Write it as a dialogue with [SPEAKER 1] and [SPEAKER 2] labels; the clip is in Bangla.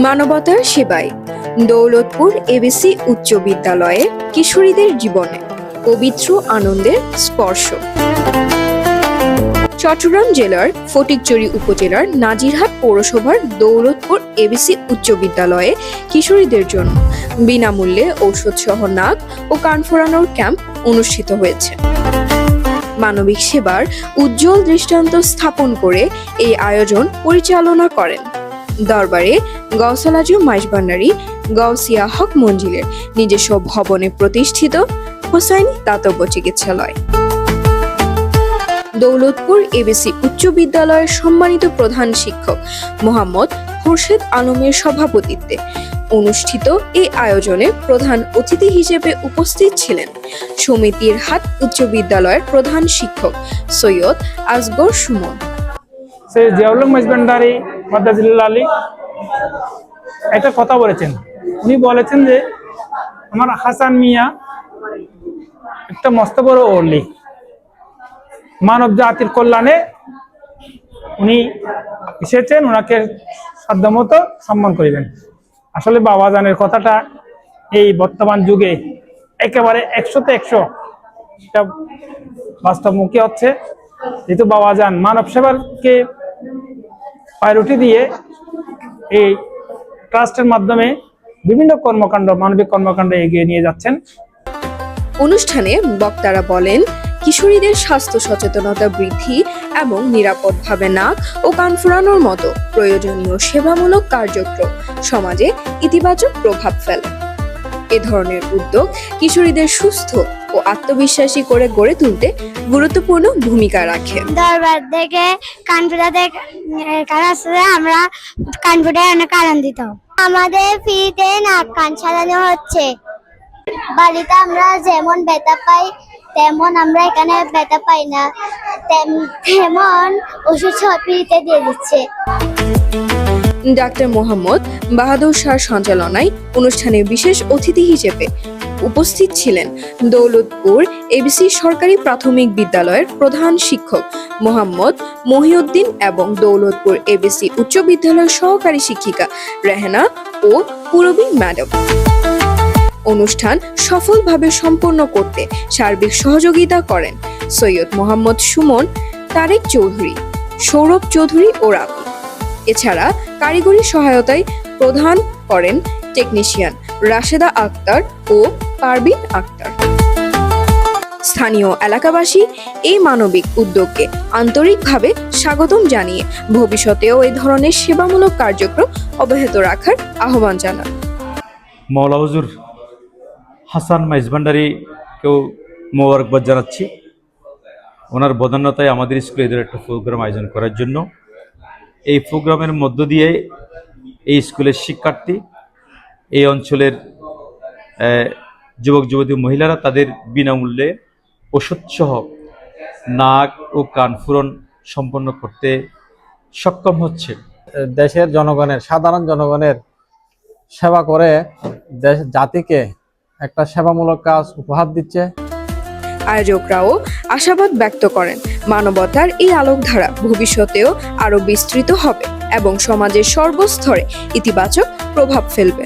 [SPEAKER 1] মানবতার সেবায় দৌলতপুর এবিসি উচ্চ বিদ্যালয়ে কিশোরীদের জীবনে পবিত্র আনন্দের স্পর্শ। চট্টগ্রাম জেলার ফটিকছড়ি উপজেলার নাজিরহাট পৌরসভার দৌলতপুর এবিসি উচ্চ বিদ্যালয়ে কিশোরীদের জন্য বিনামূল্যে ঔষধসহ নাক ও কান ফোড়ানোর ক্যাম্প অনুষ্ঠিত হয়েছে। মানবিক সেবার উজ্জ্বল দৃষ্টান্ত স্থাপন করে এই আয়োজন পরিচালনা করেন দরবারে গৌসুল আজম মাইজভান্ডারী গৌসিয়া হক মঞ্জিলের নিজস্ব ভবনে প্রতিষ্ঠিত হোসাইনী দাতব্য চিকিৎসালয়। দৌলতপুর এবিসি উচ্চ বিদ্যালয়ের সম্মানিত প্রধান শিক্ষক মোহাম্মদ খুরশেদ আলমের সভাপতিত্বে অনুষ্ঠিত এই আয়োজনে প্রধান অতিথি হিসেবে উপস্থিত ছিলেন সমিতির হাট উচ্চ বিদ্যালয়ের প্রধান শিক্ষক সৈয়দ আসগর সুমন।
[SPEAKER 2] জিয়াউল হক মাইজভান্ডারী মাদ্রাসুল আলী একটা কথা বলেছেন। উনি বলেছেন যে আমার হাসান মিয়া একটা মস্ত বড় ওলি, মানব জাতির কল্যাণে উনি এসেছেন, ওনাকে সাধ্যমতো সম্মান করিবেন। আসলে বাবাজানের কথাটা এই বর্তমান যুগে একেবারে 100-তে 100 এটা বাস্তবমুখী হচ্ছে। যেহেতু বাবাজান মানব সেবাকে প্রায়োরিটি দিয়ে এই ট্রাস্টের মাধ্যমে বিভিন্ন কর্মকাণ্ড, মানবিক কর্মকাণ্ড এগিয়ে নিয়ে যাচ্ছেন।
[SPEAKER 1] অনুষ্ঠানে বক্তারা বলেন, কিশোরীদের স্বাস্থ্য সচেতনতা বৃদ্ধি এবং নিরাপদভাবে নাক ও কান ফোড়ানোর মতো প্রয়োজনীয় সেবামূলক কার্যক্রম সমাজে ইতিবাচক প্রভাব ফেলে। এ ধরনের উদ্যোগ কিশোরীদের সুস্থ ও আত্মবিশ্বাসী করে গড়ে তুলতে গুরুত্বপূর্ণ ভূমিকা রাখে।
[SPEAKER 3] দরবার থেকে কান ফোড়াতে আমরা কান ফোড়ায় অনেক আনন্দিত। আমাদের ফ্রিতে নাক কান সারানো হচ্ছে। বাড়িতে আমরা যেমন ব্যথা পাই তেমন আমরা এখানে ব্যথা পাই না, তেমন ওষুধ ফ্রিতে দিয়ে দিচ্ছে।
[SPEAKER 1] ডাক্তার মোহাম্মদ বাহাদুর শাহর সঞ্চালনায় অনুষ্ঠানে বিশেষ অতিথি হিসেবে উপস্থিত ছিলেন দৌলতপুর এবিসি সরকারি প্রাথমিক বিদ্যালয়ের প্রধান শিক্ষক মোহাম্মদ মহিউদ্দিন এবং দৌলতপুর এবিসি উচ্চ বিদ্যালয়ের সহকারী শিক্ষিকা রেহানা ও পুরবী ম্যাডাম। অনুষ্ঠান সফলভাবে সম্পন্ন করতে সার্বিক সহযোগিতা করেন সৈয়দ মোহাম্মদ সুমন, তারেক চৌধুরী, সৌরভ চৌধুরী ও রাবি। এছাড়া কারিগরি সহায়তায় প্রদান করেন টেকনিশিয়ান রাশেদা আক্তার ও পারবিন আক্তার। স্থানীয় এলাকাবাসী এই মানবিক উদ্যোগকে আন্তরিকভাবে স্বাগতম জানিয়ে ভবিষ্যতেও এই ধরনের সেবামূলক কার্যক্রম অব্যাহত রাখার আহ্বান জানান।
[SPEAKER 4] মাওলা হুজুর হাসান মাইজভান্ডারীকেও মোবারকবাদ জানাচ্ছি ওনার বদান্যতায় আমাদের স্কুলে এদের একটা প্রোগ্রাম আয়োজন করার জন্য। এই প্রোগ্রামের মধ্য দিয়ে এই স্কুলের শিক্ষার্থী, এই অঞ্চলের যুবক যুবতী মহিলারা তাদের বিনামূল্যে ওষুধসহ নাক ও কান ফোড়ন সম্পন্ন করতে সক্ষম হচ্ছে।
[SPEAKER 5] দেশের জনগণের, সাধারণ জনগণের সেবা করে জাতিকে একটা সেবামূলক কাজ উপহার দিচ্ছে।
[SPEAKER 1] আয়োজকরাও আশাবাদ ব্যক্ত করেন মানবতার এই আলোকধারা ভবিষ্যতেও আরো বিস্তৃত হবে এবং সমাজের সর্বস্তরে ইতিবাচক প্রভাব ফেলবে।